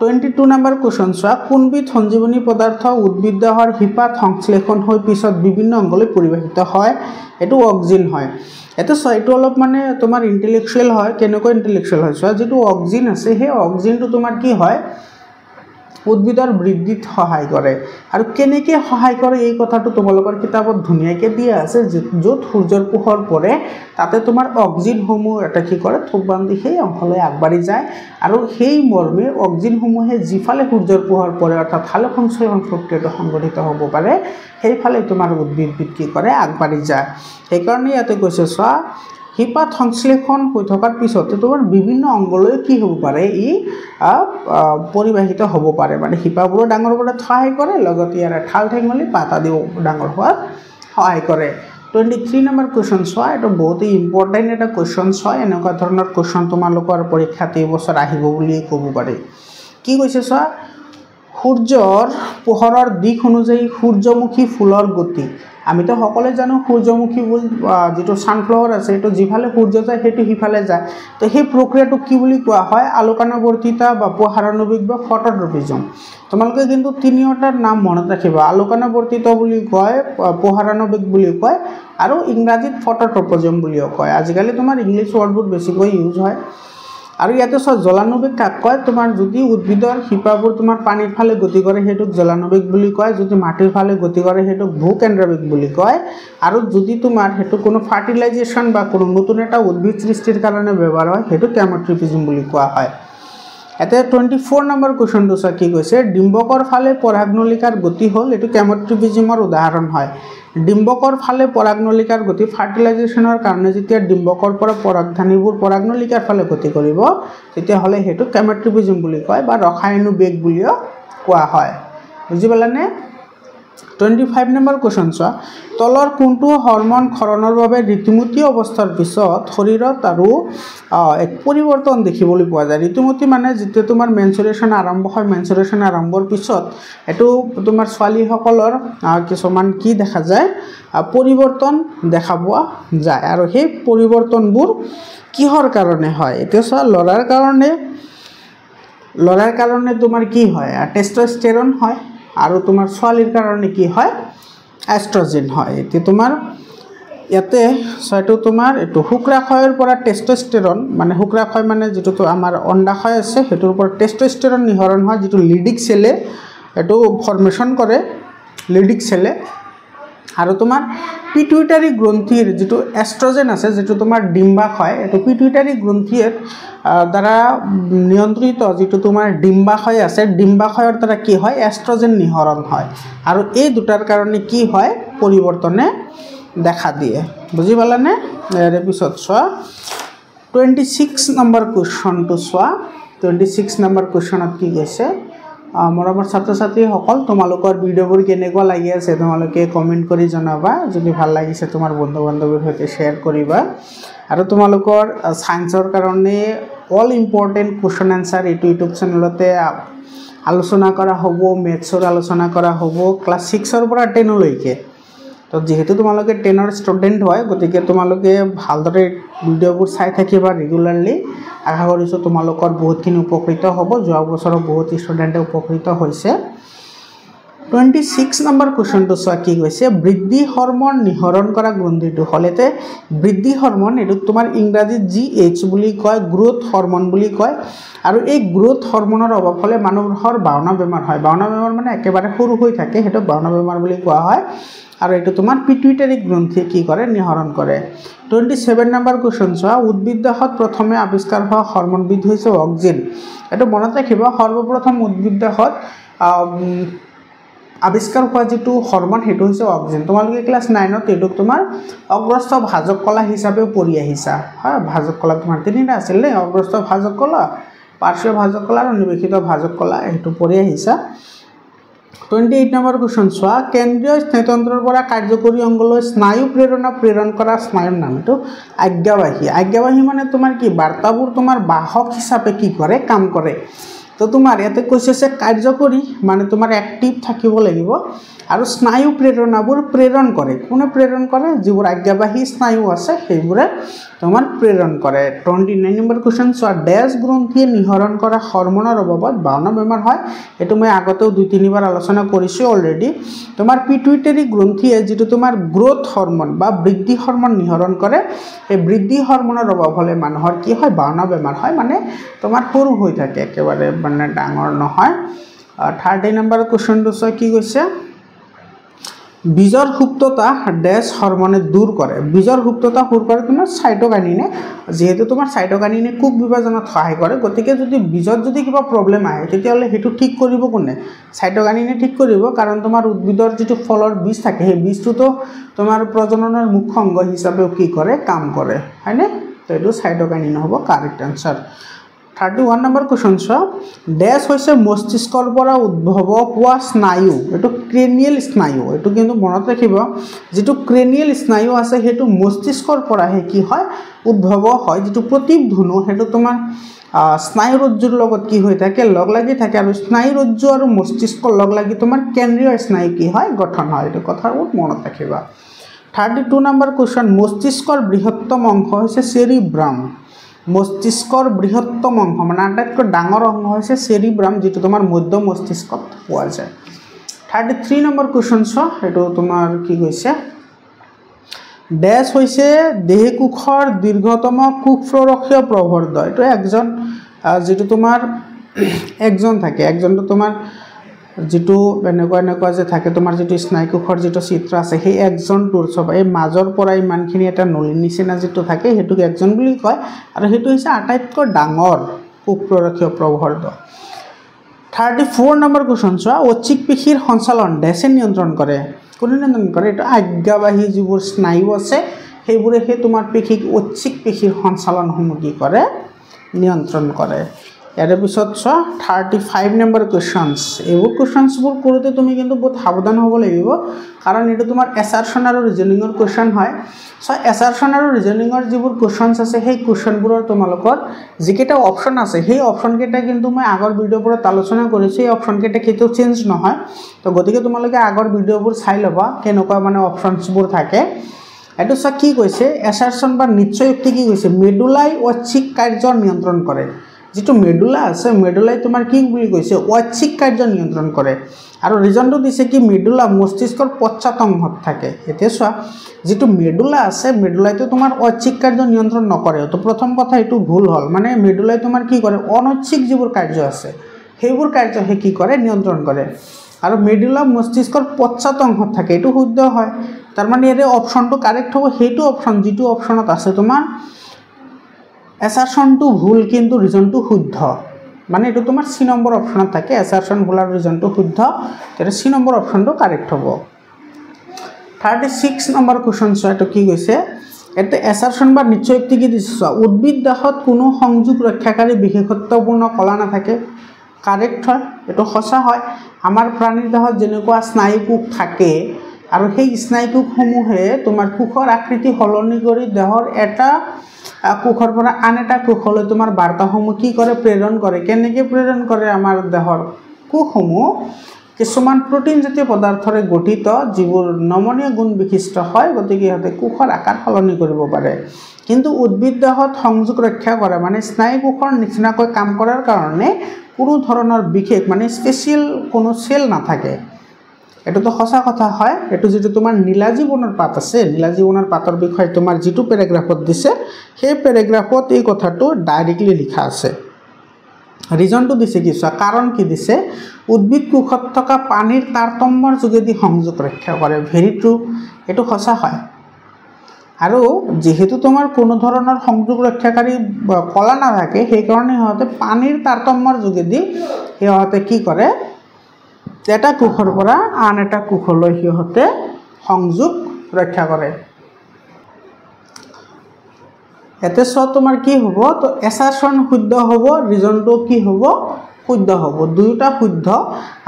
22 নম্বৰ কোৱেশ্চন চোৱা কোনবিধ সঞ্জীৱনী পদাৰ্থ উদ্ভিদৰ হিপাত সংশ্লেষণ হৈ পিছত বিভিন্ন অংগলৈ পৰিবাহিত হয় এটো অক্সিন হয় এটো সাইটো অলপ মানে তোমাৰ ইন্টেলেকচুয়াল হয় কেনেকৈ ইন্টেলেকচুয়াল হয় চোৱা যেটো অক্সিন আছে হে অক্সিনটো তোমাৰ কি হয় উদ্ভিদৰ বৃদ্ধিত সহায় কৰে আৰু কেনেকৈ সহায় কৰে এই কথাটো তোমালোকৰ কিতাপত ধুনিয়াকৈ দিয়া আছে য'ত সূৰ্যৰ পোহৰ পৰে তাতে তোমাৰ অক্সিন সমূহ এটা কি কৰে থোপ বান্ধি সেই অংশলৈ আগবাঢ়ি যায় আৰু সেই মৰ্মে অক্সিন সমূহে যিফালে সূৰ্যৰ পোহৰ পৰে অৰ্থাৎ সালোক সংশ্লেষণ প্ৰক্ৰিয়াটো সংঘটিত হ'ব পাৰে সেইফালে তোমাৰ উদ্ভিদ কি কৰে আগবাঢ়ি যায় সেই কাৰণে ইয়াতে কৈছে চোৱা হিপাত সংশ্লেষণ হৈ থকাৰ পিছত তোমাৰ বিভিন্ন অংগলৈ কি হ'ব পাৰে ই পৰিবাহিত হ'ব পাৰে মানে হিপাবোৰ ডাঙৰ পৰা সহায় কৰে লগতে ইয়াৰ ঠাল ঠেঙলি পাতা দিও ডাঙৰ হোৱাৰ সহায় কৰে 23 নম্বৰ কোৱেশ্চন চোৱা এটা বহুত ইম্পৰ্টেন্ট এটা কোৱেশ্চন হয় এনেকুৱা ধৰণৰ কোৱেশ্চন তোমালোকৰ পৰীক্ষাত এই বছৰ আহিব বুলি ক'ব পাৰি কি কৈছে চোৱা সূৰ্যৰ পোহৰৰ দিশ অনুযায়ী সূৰ্যমুখী ফুলৰ গতি আমিতো সকলোৱে জানো সূৰ্যমুখী ফুল যেটো সানফ্লাৱাৰ আছে এটো জিফালে সূৰ্য যায় হেতু হিফালে যায় তো সেই প্ৰক্ৰিয়াটো কি বুলি কোৱা হয় আলোকনাৱৰ্তিতা বা পোহৰানুবেগ বা ফটোট্ৰপিজম তোমালোকে কিন্তু তিনিওটাৰ নাম মনত ৰাখিবা আলোকনাৱৰ্তিতা বুলি কয় পোহৰানুবেগ বুলি কয় আৰু ইংৰাজীত ফটোট্ৰপিজম বুলিও কয় আজিকালি তোমাৰ ইংলিশ ওয়াৰ্ডবোৰ বেছিকৈ ইউজ হয় আৰু ইয়াতে সব জলানুবেগ কাক কয় তোমাৰ যদি উদ্ভিদৰ শিপাবোৰ তোমাৰ পানীৰ ফালে গতি কৰে হেতুক জলানুবেগ বুলি কয় যদি মাটিৰ ফালে গতি কৰে হেতুক ভূকেন্দ্ৰবেগ বুলি কয় আৰু যদি তোমাৰ হেতু কোনো ফাৰ্টিলাইজেশন বা কোনো নতুন এটা উদ্ভিদ সৃষ্টিৰ কাৰণে ব্যৱহাৰ হয় হেতু কেমোট্ৰিপিজম বুলি কোৱা হয় এতে 24 নম্বৰ কোৱেশ্চনটো সা কি কৈছে ডিম্বকৰ ফালে পৰাগনলিকাৰ গতি হল এটো কেমোট্ৰিপিজমৰ উদাহৰণ হয় ডিম্বকৰ ফালে পৰাগনলিকাৰ গতি ফাৰ্টিলাইজেশনৰ কাৰণে যেতিয়া ডিম্বকৰ পৰা পৰাগধানীবোৰ পৰাগনলিকাৰ ফালে গতি কৰিব তেতিয়া হলে হেতু কেমোট্ৰিপিজম বুলি কয় বা ৰসায়নুবেগ বুলিও কোৱা হয় বুজি পালানে 25 নম্বৰ কোৱেশ্চন চোৱা তলৰ কোনটো হৰমন খৰণৰ বাবে ঋতুমতী অৱস্থাৰ পিছত শৰীৰত আৰু এক পৰিৱৰ্তন দেখিবলৈ পোৱা যায় ঋতুমতী মানে যেতিয়া তোমাৰ মেনচুৰেচন আৰম্ভ হয় মেনচুৰেচন আৰম্ভৰ পিছত এটো তোমাৰ ছোৱালী সকলৰ কিছুমান কি দেখা যায় পৰিৱৰ্তন দেখা পোৱা যায় আৰু সেই পৰিৱৰ্তনবোৰ কিহৰ কাৰণে হয় এটা চোৱা লৰাৰ কাৰণে তোমাৰ কি হয় টেস্টোস্টেৰন হয় আৰু তোমাৰ ছোৱালীৰ কাৰণে কি হয় এস্ট্ৰোজেন হয় এতি তোমাৰ ইয়াতে ছয়টো তোমাৰ এটো শুক্ৰাশয়ৰ পৰা টেস্টোস্টেৰন মানে শুক্ৰাশয় মানে যেটো তো আমাৰ অন্ডাশয় আছে হেতুৰ পৰা টেস্টোস্টেৰন নিহৰণ হয় যেটো লিডিক সেলে এটো ফৰ্মেশন কৰে লিডিক সেলে আৰু তোমাৰ পিটুইটাৰী গ্ৰন্থিৰ যেটো এস্ট্ৰোজেন আছে যেটো তোমাৰ ডিম্বাশয় এটো পিটুইটাৰী গ্ৰন্থিৰ দ্বাৰা নিয়ন্ত্ৰিত যেটো তোমাৰ ডিম্বাশয় আছে ডিম্বাশয়ৰ দ্বাৰা কি হয় এস্ট্ৰোজেন নিহৰণ হয় আৰু এই দুটাৰ কাৰণে কি হয় পৰিৱৰ্তনে দেখা দিয়ে বুজি পালানে এৰ পিছত চোৱা 26 নম্বৰ কোৱেশ্চনটো চোৱা 26 নম্বৰ কোৱেশ্চনত কি কৈছে মৰমৰ ছাত্ৰ ছাত্ৰী সকল তোমালোকৰ ভিডিওবোৰ কেনেকুৱা লাগি আছে তোমালোকে কমেন্ট কৰি জনাবা যদি ভাল লাগিছে তোমাৰ বন্ধু বান্ধৱীৰ সৈতে শেয়াৰ কৰিবা আৰু তোমালোকৰ সায়েন্সৰ কাৰণে অল ইম্পৰ্টেন্ট কোৱেশ্চন আনসাৰ এই ইউটিউব চেনেলতে আলোচনা কৰা হ'ব মেথছৰ আলোচনা কৰা হ'ব ক্লাস 6 ৰ পৰা 10 লৈকে তো যেহেতু তোমালোকে 10 ৰ ষ্টুডেন্ট হয় গতিকে তোমালোকে ভালদৰে ভিডিওবোৰ চাই থাকিবা ৰেগুলাৰলি আশা কৰিছো তোমালোকৰ বহুতখিনি উপকৃত হ'ব যোৱা বছৰৰ বহুত ষ্টুডেন্টে উপকৃত হৈছে 26 নম্বৰ কোৱেশ্চনটো চোৱা কি কৈছে বৃদ্ধি হৰমন নিহৰণ কৰা গ্ৰন্থিটো হলেতে বৃদ্ধি হৰমন এটো তোমাৰ ইংৰাজীত GH বুলি কয় গ্ৰোথ হৰমন বুলি কয় আৰু এই গ্ৰোথ হৰমনৰ অভাৱ হলে মানুহৰ বাওনা বেমাৰ হয় বাওনা বেমাৰ মানে একেবাৰে সৰু হৈ থাকে হেতু বাওনা বেমাৰ বুলি কোৱা হয় আৰু এটো তোমাৰ পিটুইটাৰী গ্ৰন্থি কি কৰে নিহৰণ কৰে 27 নম্বৰ কোৱেশ্চন চোৱা উদ্ভিদদেহত প্ৰথমে আৱিষ্কাৰ হোৱা হৰমনবিধ হৈছে অক্সিন এটো মনত ৰাখিবা সৰ্বপ্ৰথম উদ্ভিদদেহত আৱিষ্কাৰ হোৱা যেটো হৰমন হেতু হৈছে অক্সিন তোমালোকে ক্লাস 9 ত এটো তোমাৰ অগ্ৰস্থ ভাজক কলা হিচাপে পঢ়ি আহিছা হয় ভাজক কলা তোমাৰ তিনিটা আছিল নে অগ্ৰস্থ ভাজক কলা পাৰ্শ্ব ভাজক কলা আৰু নিবেশিত ভাজক কলা হেতু পঢ়ি আহিছা 28 নম্বৰ কোৱেশ্চন চোৱা কেন্দ্ৰীয় স্নায়ুতন্ত্ৰৰ পৰা কাৰ্যকৰী অংগলৈ স্নায়ু প্ৰেৰণ কৰা স্নায়ুৰ নাম এটো আজ্ঞাবাহী মানে তোমাৰ কি বাৰ্তাবোৰ তোমাৰ বাহক হিচাপে কি কৰে কাম কৰে তো তোমাৰ ইয়াতে কৈছে যে কাৰ্যকৰী মানে তোমাৰ অ্যাক্টিভ থাকিব লাগিব আৰু স্নায়ু প্ৰেৰণাবোৰ প্ৰেৰণ কৰে কোনে প্ৰেৰণ কৰে যিবোৰ আজ্ঞাবাহী স্নায়ু আছে সেইবোৰে তোমাৰ প্ৰেৰণ কৰে 29 নম্বৰ কোৱেশ্চন চোৱা ড্যাশ গ্ৰন্থিয়ে নিহৰণ কৰা হৰমনৰ অভাৱত বাওনা বেমাৰ হয় এটো মই আগতেও 2-3 বাৰ আলোচনা কৰিছো অলৰেডি তোমাৰ পিটুইটাৰী গ্ৰন্থিয়ে যেটো তোমাৰ গ্ৰোথ হৰমন বা বৃদ্ধি হৰমন নিহৰণ কৰে এই বৃদ্ধি হৰমনৰ অভাৱ হলে মানুহৰ কি হয় বাওনা বেমাৰ হয় মানে তোমাৰ সৰু হৈ থাকে একেবাৰে মানে ডাঙৰ নহয় 30 নম্বৰ কোৱেশ্চনটো চোৱা কি কৈছে বীজৰ সুপ্ততা ড্যাশ হৰমনে দূৰ কৰে বীজৰ সুপ্ততা দূৰ কৰে তোমাৰ সাইটোকাইনিনে যেহেতু তোমাৰ সাইটোকাইনিনে কোষ বিভাজনত সহায় কৰে গতিকে যদি বীজত যদি কিবা প্ৰবলেম আহে তেতিয়ালে হেতু ঠিক কৰিব কোনে সাইটোকাইনিনে ঠিক কৰিব কাৰণ তোমাৰ উদ্ভিদৰ যেটো ফলৰ বীজ থাকে সেই বীজটো তো তোমাৰ প্ৰজননৰ মুখ্য অংগ হিচাপে কি কৰে কাম কৰে হয়নে তো এটো সাইটোকাইনিন হ'ব কাৰেক্ট আনসাৰ 31 নম্বৰ কোৱেশ্চন চোৱা ড্যাশ হৈছে মস্তিষ্কৰ পৰা উদ্ভৱ হোৱা স্নায়ু এটো ক্ৰেনিয়েল স্নায়ু এটো কিন্তু মনত ৰাখিব যেটো ক্ৰেনিয়েল স্নায়ু আছে হেতু মস্তিষ্কৰ পৰা হে কি হয় উদ্ভৱ হয় যেটো প্ৰতিধ্বনি হেতু তোমাৰ স্নায়ুৰজ্জুৰ লগত কি হৈ থাকে লগ লাগি থাকে আৰু স্নায়ুৰজ্জু আৰু মস্তিষ্কৰ লগ লাগি তোমাৰ কেন্দ্ৰীয় স্নায়ু কি হয় গঠন হয় এটো কথা মনত ৰাখিবা 32 নম্বৰ কোৱেশ্চন মস্তিষ্কৰ বৃহত্তম অংশ হৈছে সেৰিব্ৰাম মস্তিষ্কৰ বৃহত্তম অংশ মানে আটাইতকৈ ডাঙৰ অংশ হৈছে সেৰিব্ৰাম যেটো তোমাৰ মধ্য মস্তিষ্কত পোৱা যায় 33 নম্বৰ কোৱেশ্চন ছ এটো তোমাৰ কি কৈছে ড্যাশ হৈছে দেহকোষৰ দীৰ্ঘতম কোষৰক্ষীয় প্ৰবৰ্ধ এটো একজন যেটো তোমাৰ একজন থাকে একজনটো তোমাৰ যেটো এনেকুৱা যে থাকে তোমাৰ যেটো স্নায়ুকোষৰ যেটো চিত্ৰ আছে সেই একজন তোৰ সব এই মাজৰ পৰা ইমানখিনি এটা নলি নিচিনা যেটো থাকে হেতুক একজন বুলি কয় আৰু হেতু হৈছে আটাইতকৈ ডাঙৰ কোষৰক্ষীয় প্ৰবৰ্ধ 34 নম্বৰ কোৱেশ্চন চোৱা ঐচ্ছিক পেশীৰ সঞ্চালন ড্যাশে নিয়ন্ত্ৰণ কৰে কোনে নিয়ন্ত্ৰণ কৰে এটো আজ্ঞাবাহী যিবোৰ স্নায়ু আছে সেইবোৰে হে তোমাৰ পেশীক ঐচ্ছিক পেশীৰ সঞ্চালন সমূহ কৰে নিয়ন্ত্ৰণ কৰে ইয়াৰ পিছত চোৱা 35 নম্বৰ কোৱেশ্চনস এইবোৰ কোৱেশ্চনসবোৰ কৰোতে তুমি কিন্তু বহুত সাৱধান হ'ব লাগিব কাৰণ এটো তোমাৰ এছাৰশন আৰু ৰিজনিংৰ কোৱেশ্চন হয় সো এছাৰশন আৰু ৰিজনিংৰ যিবোৰ কোৱেশ্চনস আছে সেই কোৱেশ্চনবোৰৰ তোমালোকৰ যিকেটা অপচন আছে সেই অপচন কেটা কিন্তু মই আগৰ ভিডিওবোৰত আলোচনা কৰিছো এই অপচন কেটা কেটো চেঞ্জ নহয় তো গতিকে তোমালোকে আগৰ ভিডিওবোৰ চাই লবা কেনেকুৱা মানে অপচনসবোৰ থাকে এটো সা কি কৈছে এছাৰশন বা নিশ্চয়যুক্তি কি কৈছে মেডুলাই ঐচ্ছিক কাৰ্য নিয়ন্ত্ৰণ কৰে যেটো মেডুলা আছে মেডুলাই তোমাৰ কি বুলি কৈছে ঐচ্ছিক কাৰ্য নিয়ন্ত্ৰণ কৰে আৰু ৰিজনটো দিছে কি মেডুলা মস্তিষ্কৰ পশ্চাৎ অংশত থাকে এতে চোৱা যেটো মেডুলা আছে মেডুলাইটো তোমাৰ ঐচ্ছিক কাৰ্য নিয়ন্ত্ৰণ নকৰে তো প্ৰথম কথা এটো ভুল হল মানে মেডুলাই তোমাৰ কি কৰে অনৈচ্ছিক যিবোৰ কাৰ্য আছে সেইবোৰ কাৰ্য হে কি কৰে নিয়ন্ত্ৰণ কৰে আৰু মেডুলা মস্তিষ্কৰ পশ্চাৎ অংশত থাকে এটো শুদ্ধ হয় তাৰ মানে এৰে অপচনটো কাৰেক্ট হ'ব হেতু অপচন যেটো অপচনত আছে তোমাৰ এছাৰশনটো ভুল কিন্তু ৰিজনটো শুদ্ধ মানে এটো তোমাৰ সি নম্বৰ অপচনত থাকে এছাৰশন ভুল আৰু ৰিজনটো শুদ্ধ তেৰে সি নম্বৰ অপচনটো কাৰেক্ট হ'ব 36 নম্বৰ কোৱেশ্চন চোৱা এটো কি কৈছে এতে এছাৰশন বা নিশ্চয়যুক্তি কি দিছে চোৱা উদ্ভিদ দেহত কোনো সংযোগ ৰক্ষাকাৰী বিশেষত্বপূৰ্ণ কলা নাথাকে কাৰেক্ট হয় এটো সঁচা হয় আমাৰ প্ৰাণীৰ দেহত যেনেকুৱা স্নায়ুকোষ থাকে আৰু সেই স্নায়ুকোষসমূহে তোমাৰ কোষৰ আকৃতি হলনি কৰি দেহৰ এটা কোষৰ পৰা আন এটা কোষলৈ তোমাৰ বাৰ্তাসমূহ কি কৰে প্ৰেৰণ কৰে কেনেকৈ প্ৰেৰণ কৰে আমাৰ দেহৰ কোষসমূহ কিছুমান প্ৰটিন জাতীয় পদাৰ্থৰে গঠিত যিবোৰ নমনীয় গুণ বিশিষ্ট হয় গতিকে হতে কোষৰ আকাৰ হলনি কৰিব পাৰে কিন্তু উদ্ভিদ দেহত সংযোগ ৰক্ষা কৰে মানে স্নায়ুকোষৰ নিচিনাকৈ কাম কৰাৰ কাৰণে কোনো ধৰণৰ বিশেষ মানে স্পেশাল কোনো সেল নাথাকে এটো তো সঁচা কথা হয় এটো যেটো তোমাৰ নীলাজীবনৰ পাত আছে নীলাজীবনৰ পাতৰ বিষয় তোমাৰ যেটো প্যাৰাগ্ৰাফত দিছে সেই প্যাৰাগ্ৰাফত এই কথাটো ডাইৰেক্টলি লিখা আছে ৰিজনটো দিছে কি চোৱা কাৰণ কি দিছে উদ্ভিদ কোষত থকা পানীৰ তাৰতম্যৰ যোগেদি সংযোগ ৰক্ষা কৰে ভেৰি ট্ৰু এটো সঁচা হয় আৰু যেহেতু তোমাৰ কোনো ধৰণৰ সংযোগ ৰক্ষাকাৰী কলা নাথাকে সেই কাৰণে হতে পানীৰ তাৰতম্যৰ যোগেদি হেহতে কি কৰে এটা কোষৰ পৰা আন এটা কোষলৈ হিহতে সংযোগ ৰক্ষা কৰে এতে সো তোমাৰ কি হ'ব তো এছাৰশন শুদ্ধ হ'ব ৰিজনটো কি হ'ব শুদ্ধ হ'ব দুইটা শুদ্ধ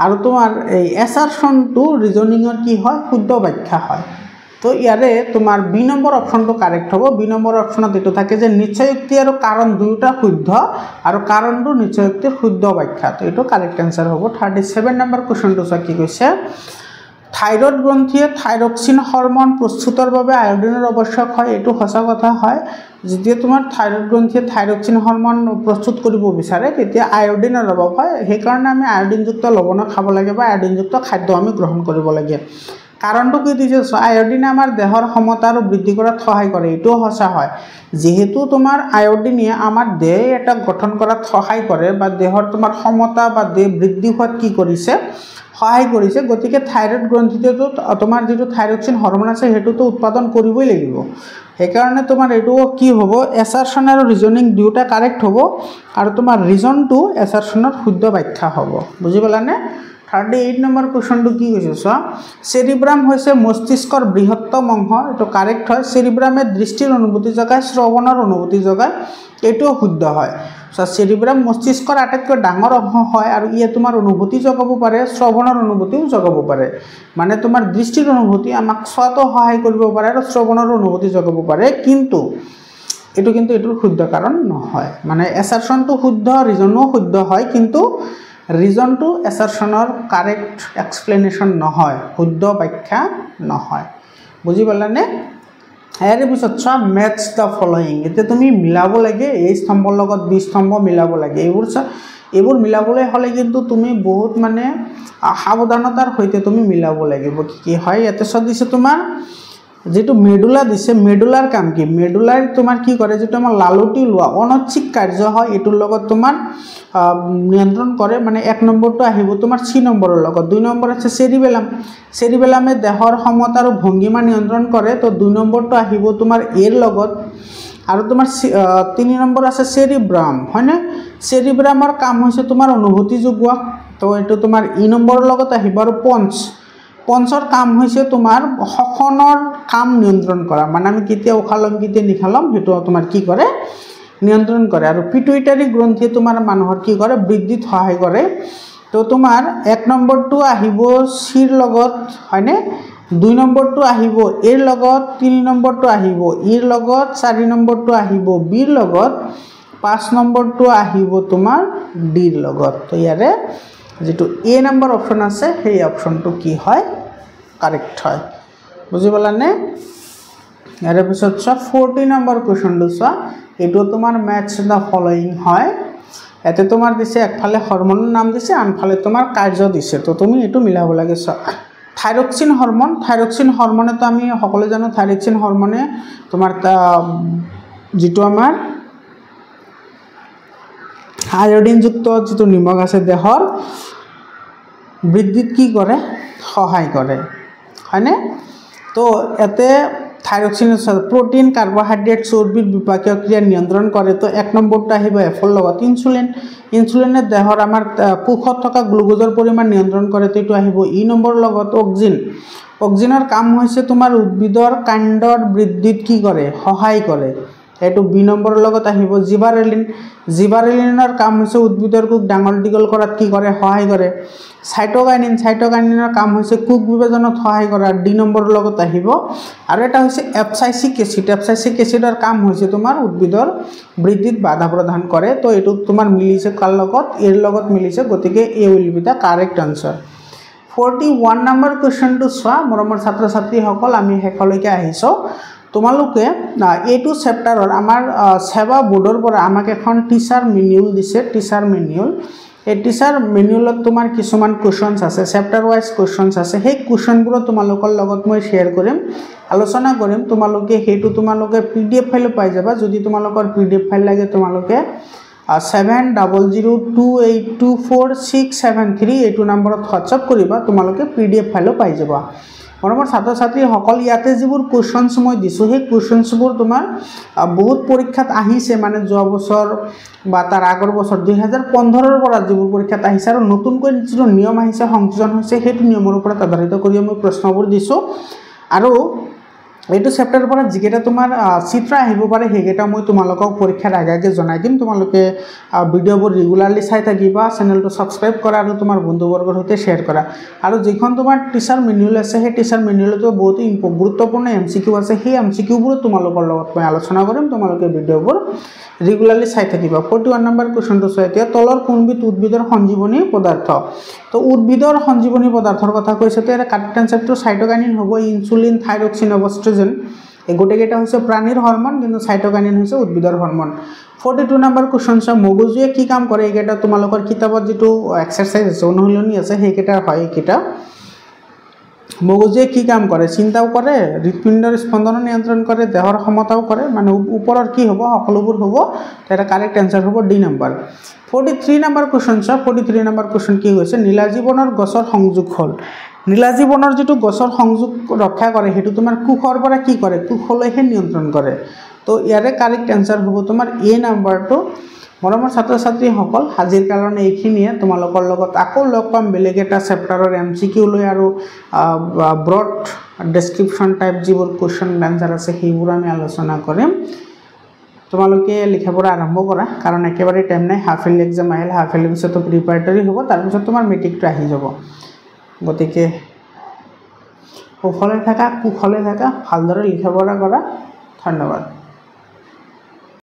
আৰু তোমাৰ এই এছাৰশনটো ৰিজনিংৰ কি হয় শুদ্ধ ব্যাখ্যা হয় তো ইয়াৰে তোমাৰ বি নম্বৰ অপচনটো কাৰেক্ট হ'ব বি নম্বৰ অপচনত এটো থাকে যে নিশ্চয়যুক্তি আৰু কাৰণ দুইটা শুদ্ধ আৰু কাৰণটো নিশ্চয়যুক্তিৰ শুদ্ধ ব্যাখ্যা তো এটো কাৰেক্ট আনসাৰ হ'ব 37 নম্বৰ কোৱেশ্চনটো চা কি কৈছে থাইৰয়েড গ্ৰন্থিয়ে থাইৰক্সিন হৰমন প্ৰস্তুতৰ বাবে আয়োডিনৰ আৱশ্যক হয় এটো সঁচা কথা হয় যেতিয়া তোমাৰ থাইৰয়েড গ্ৰন্থিয়ে থাইৰক্সিন হৰমন প্ৰস্তুত কৰিব বিচাৰে তেতিয়া আয়োডিনৰ অভাৱ হয় সেই কাৰণে আমি আয়োডিনযুক্ত লৱণ খাব লাগে বা আয়োডিনযুক্ত খাদ্য আমি গ্ৰহণ কৰিব লাগে কাৰণটো কি দিছে আয়োডিন আমাৰ দেহৰ ক্ষমতা আৰু বৃদ্ধি কৰাত সহায় কৰে এটো সঁচা হয় যেহেতু তোমাৰ আয়োডিনে আমাৰ দেহ এটা গঠন কৰাত সহায় কৰে বা দেহৰ তোমাৰ ক্ষমতা বা দেহ বৃদ্ধি হোৱাত কি কৰিছে সহায় কৰিছে গতিকে থাইৰয়েড গ্ৰন্থিটো তোমাৰ যেটো থাইৰক্সিন হৰমন আছে হেতুটো উৎপাদন কৰিবই লাগিব সেই কাৰণে তোমাৰ এটো কি হ'ব এছাৰশন আৰু ৰিজনিং দুটা কাৰেক্ট হ'ব আৰু তোমাৰ ৰিজনটো এছাৰশনৰ শুদ্ধ ব্যাখ্যা হ'ব বুজি পালানে 38 নম্বৰ কোৱেশ্চনটো কি কৈছে চোৱা সেৰিব্ৰাম হৈছে মস্তিষ্কৰ বৃহত্তম অংশ এটো কাৰেক্ট হয় সেৰিব্ৰামে দৃষ্টিৰ অনুভূতি জগায় শ্ৰৱণৰ অনুভূতি জগায় এটো শুদ্ধ হয় চেৰিব্ৰাম মস্তিষ্কৰ আটাইতকৈ ডাঙৰ অংশ হয় আৰু ইয়ে তোমাৰ অনুভূতি জগাব পাৰে, শ্ৰৱণৰ অনুভূতিও জগাব পাৰে। মানে তোমাৰ দৃষ্টিৰ অনুভূতি আমাক চোৱাটো সহায় কৰিব পাৰে আৰু শ্ৰৱণৰ অনুভূতি জগাব পাৰে, কিন্তু এইটোৰ শুদ্ধ কাৰণ নহয়। মানে এছাৰশ্যনটো শুদ্ধ, ৰিজনো শুদ্ধ হয়, কিন্তু ৰিজনটো এছাৰশ্যনৰ কাৰেক্ট এক্সপ্লেনেশ্যন নহয়, শুদ্ধ ব্যাখ্যা নহয়। বুজি পালানে? ইয়াৰ পিছত চোৱা মেটছ দ্য ফলোয়িং। এতিয়া তুমি মিলাব লাগে, এই স্তম্ভৰ লগত বি স্তম্ভ মিলাব লাগে। এইবোৰ মিলাবলৈ হ'লে কিন্তু তুমি বহুত মানে সাৱধানতাৰ সৈতে তুমি মিলাব লাগিব। কি হয় ইয়াতে চোৱা দিছে তোমাৰ যেটো মেডুলা দিছে, মেডুলাৰ কাম কি? মেডুলাৰ তোমাৰ কি কৰে, যেটো আমাৰ লালুটি লোৱা অনৈচ্ছিক কাৰ্য হয়, এটোৰ লগত তোমাৰ নিয়ন্ত্ৰণ কৰে। মানে 1 নম্বৰটো আহিব তোমাৰ সি নম্বৰৰ লগত। 2 নম্বৰ আছে চেৰিবেলাম। চেৰিবেলামে দেহৰ সমতা আৰু ভংগিমা নিয়ন্ত্ৰণ কৰে, তো 2 নম্বৰটো আহিব তোমাৰ এৰ লগত। আৰু তোমাৰ 3 নম্বৰ আছে চেৰিব্ৰাম, হয়নে? চেৰিব্ৰামৰ কাম হৈছে তোমাৰ অনুভূতি যোগোৱা, তো এইটো তোমাৰ ই নম্বৰৰ লগত আহিব। আৰু পঞ্চৰ কাম হৈছে তোমাৰ শ্বসনৰ কাম নিয়ন্ত্ৰণ কৰা, মানে আমি কেতিয়া উশাহ ল'ম কেতিয়া নিশাহ ল'ম সেইটো তোমাৰ কি কৰে, নিয়ন্ত্ৰণ কৰে। আৰু পিটুইটাৰী গ্ৰন্থিয়ে তোমাৰ মানুহৰ কি কৰে, বৃদ্ধিত সহায় কৰে। তো তোমাৰ 1 নম্বৰটো আহিব চিৰ লগত, হয়নে? 2 নম্বৰটো আহিব এৰ লগত, 3 নম্বৰটো আহিব ইৰ লগত, 4 নম্বৰটো আহিব বিৰ লগত, 5 নম্বৰটো আহিব তোমাৰ ডিৰ লগত। তো ইয়াৰে যেটো এ নম্বৰ অপশ্যন আছে সেই অপশ্যনটো কি হয়, কাৰেক্ট হয়। বুজি পালানে? ইয়াৰ পিছত চোৱা 40 নম্বৰ কুৱেশ্যনটো চোৱা, এইটো তোমাৰ মেটছ দ্য ফলোয়িং হয়। ইয়াতে তোমাৰ দিছে একফালে হৰমনৰ নাম দিছে, আনফালে তোমাৰ কাৰ্য দিছে, তো তুমি এইটো মিলাব লাগে। চোৱা থাইৰক্সিন হৰমন, থাইৰক্সিন হৰমনেতো আমি সকলোৱে জানো থাইৰক্সিন হৰমনে তোমাৰ যেটো আমাৰ আয়োডিনযুক্ত যেটো নিমখ আছে দেহৰ বৃদ্ধিত কি কৰে, সহায় কৰে, হয়নে? তো ইয়াতে থাইৰক্সিন প্ৰটিন, কাৰ্বহাইড্ৰেট, চৰ্বিৰ বিপাকীয় ক্ৰিয়া নিয়ন্ত্ৰণ কৰে। তো 1 নম্বৰটো আহিব এফৰ লগত ইনচুলিন। ইনচুলিনে দেহৰ আমাৰ কোষত থকা গ্লুকোজৰ পৰিমাণ নিয়ন্ত্ৰণ কৰে, তো এইটো আহিব ই নম্বৰৰ লগত। অক্সিন, অক্সিনৰ কাম হৈছে তোমাৰ উদ্ভিদৰ কাণ্ডৰ বৃদ্ধিত কি কৰে, সহায় কৰে, এইটো বি নম্বৰৰ লগত আহিব। জিবাৰেলিন, জিবাৰেলিনৰ কাম হৈছে উদ্ভিদৰ কোষ ডাঙৰ দীঘল কৰাত কি কৰে, সহায় কৰে। সাইটোকাইনিন, সাইটোকাইনিনৰ কাম হৈছে কোষ বিভাজনত সহায় কৰা, ডি নম্বৰৰ লগত আহিব। আৰু এটা হৈছে এপচাইচিক এচিড, এপচাইচিক এচিডৰ কাম হৈছে তোমাৰ উদ্ভিদৰ বৃদ্ধিত বাধা প্ৰদান কৰে। তো এইটো তোমাৰ মিলিছে কাৰ লগত, এৰ লগত মিলিছে, গতিকে a will be the correct answer. 41 number কুৱেশ্যনটো চোৱা মৰমৰ ছাত্ৰ ছাত্ৰীসকল, আমি শেষলৈকে আহিছোঁ। তোমালোকে এইটো চেপ্টাৰৰ আমাৰ সেৱা বোৰ্ডৰ পৰা আমাক এখন টিচাৰ মেনুৱেল দিছে, টিচাৰ মেনুৱেল। এই টিচাৰ মেনুৱেলত তোমাৰ কিছুমান কুৱেশ্যনছ আছে, চেপ্টাৰ ৱাইজ কুৱেশ্যনছ আছে। সেই কুৱেশ্যনবোৰ তোমালোকৰ লগত মই শ্বেয়াৰ কৰিম, আলোচনা কৰিম। তোমালোকে সেইটো তোমালোকে PDF ফাইলো পাই যাবা। যদি তোমালোকৰ PDF ফাইল লাগে তোমালোকে 7002824673 এইটো নম্বৰত হোৱাটছআপ কৰিবা, তোমালোকে PDF ফাইলো পাই যাবা। মৰমৰ ছাত্ৰ ছাত্ৰীসকল, ইয়াতে যিবোৰ কুৱেশ্যনছ মই দিছোঁ সেই কুৱেশ্যনছবোৰ তোমাৰ বহুত পৰীক্ষাত আহিছে, মানে যোৱা বছৰ বা তাৰ আগৰ বছৰ 2015ৰ পৰা যিবোৰ পৰীক্ষাত আহিছে, আৰু নতুনকৈ যিটো নিয়ম আহিছে, সংযোজন হৈছে, সেইটো নিয়মৰ ওপৰত আধাৰিত কৰি মই প্ৰশ্নবোৰ দিছোঁ। আৰু এইটো চেপ্টাৰৰ পৰা যিকেইটা তোমাৰ চিত্ৰ আহিব পাৰে সেইকেইটা মই তোমালোকক পৰীক্ষাৰ আগে আগে জনাই দিম। তোমালোকে ভিডিঅ'বোৰ ৰেগুলাৰলি চাই থাকিবা, চেনেলটো ছাবস্ক্ৰাইব কৰা আৰু তোমাৰ বন্ধুবৰ্গৰ সৈতে শ্বেয়াৰ কৰা। আৰু যিখন তোমাৰ টিচাৰ মেনুৱেল আছে সেই টিচাৰ মেনুৱেলতো বহুতো গুৰুত্বপূৰ্ণ MCQ আছে, সেই MCQবোৰো তোমালোকৰ লগত মই আলোচনা কৰিম, তোমালোকে ভিডিঅ'বোৰ ৰেগুলাৰলি চাই থাকিবা। 41 নম্বৰ কুৱেশ্যনটো চোৱা, এতিয়া তলৰ কোনবিধ উদ্ভিদৰ সঞ্জীৱনী পদাৰ্থ? তো উদ্ভিদৰ সঞ্জীৱনী পদাৰ্থৰ কথা কৈছে, তো ইয়াৰ কাৰেক্ট আনসাৰটো সাইটোকাইনিন হ'ব, ইনচুলিন, থাইৰক্সিন, অবষ্ট্ৰোজেন। এই গোটেইকেইটা হৈছে প্ৰাণীৰ হৰমন, কিন্তু সাইটোকাইনিন হৈছে উদ্ভিদৰ হৰমন। 42 নম্বৰ কুৱেশ্যন চোৱা, মগজুৱে কি কাম কৰে? এইকেইটা তোমালোকৰ কিতাপত যিটো এক্সাৰচাইজ আছে, অনুশীলনী আছে, সেইকেইটা হয়। এইকেইটা মগজুৱে কি কাম কৰে? চিন্তাও কৰে, হৃদপিণ্ডৰ স্পন্দন নিয়ন্ত্ৰণ কৰে, দেহৰ ক্ষমতাও কৰে, মানে ওপৰৰ কি হ'ব, সকলোবোৰ হ'ব। এটা কাৰেক্ট এনসাৰ হ'ব ডি নম্বৰ। 43 নম্বৰ কুৱেশ্যন চোৱা, 43 নম্বৰ কুৱেশ্যন কি হৈছে? নীলাজীৱনৰ গছৰ সংযোগ হ'ল। নীলাজীৱনৰ যিটো গছৰ সংযোগ ৰক্ষা কৰে সেইটো তোমাৰ কোষৰ পৰা কি কৰে, কোষলৈহে নিয়ন্ত্ৰণ কৰে। তো ইয়াৰে কাৰেক্ট এনসাৰ হ'ব তোমাৰ এ নম্বৰটো। মৰমৰ ছাত্ৰ ছাত্ৰীসকল, আজিৰ কাৰণে এইখিনিয়ে। তোমালোকৰ লগত আকৌ লগ পাম বেলেগ এটা চেপ্টাৰৰ MCQ লৈ, আৰু ব্ৰড ডেছক্ৰিপশ্যন টাইপ যিবোৰ কুৱেশ্যন এনসাৰ আছে সেইবোৰ আমি আলোচনা কৰিম। তোমালোকে লিখা পঢ়া আৰম্ভ কৰা কাৰণ একেবাৰে টাইম নাই হাফ ইয়াৰলি এক্সাম আহিলে হাফ ইয়াৰলি পিছতো প্ৰিপাৰেটৰি হ'ব তাৰপিছত তোমাৰ মেট্ৰিকটো আহি যাব গতিকে কুশলে থাকা ভালদৰে লিখা পঢ়া কৰা ধন্যবাদ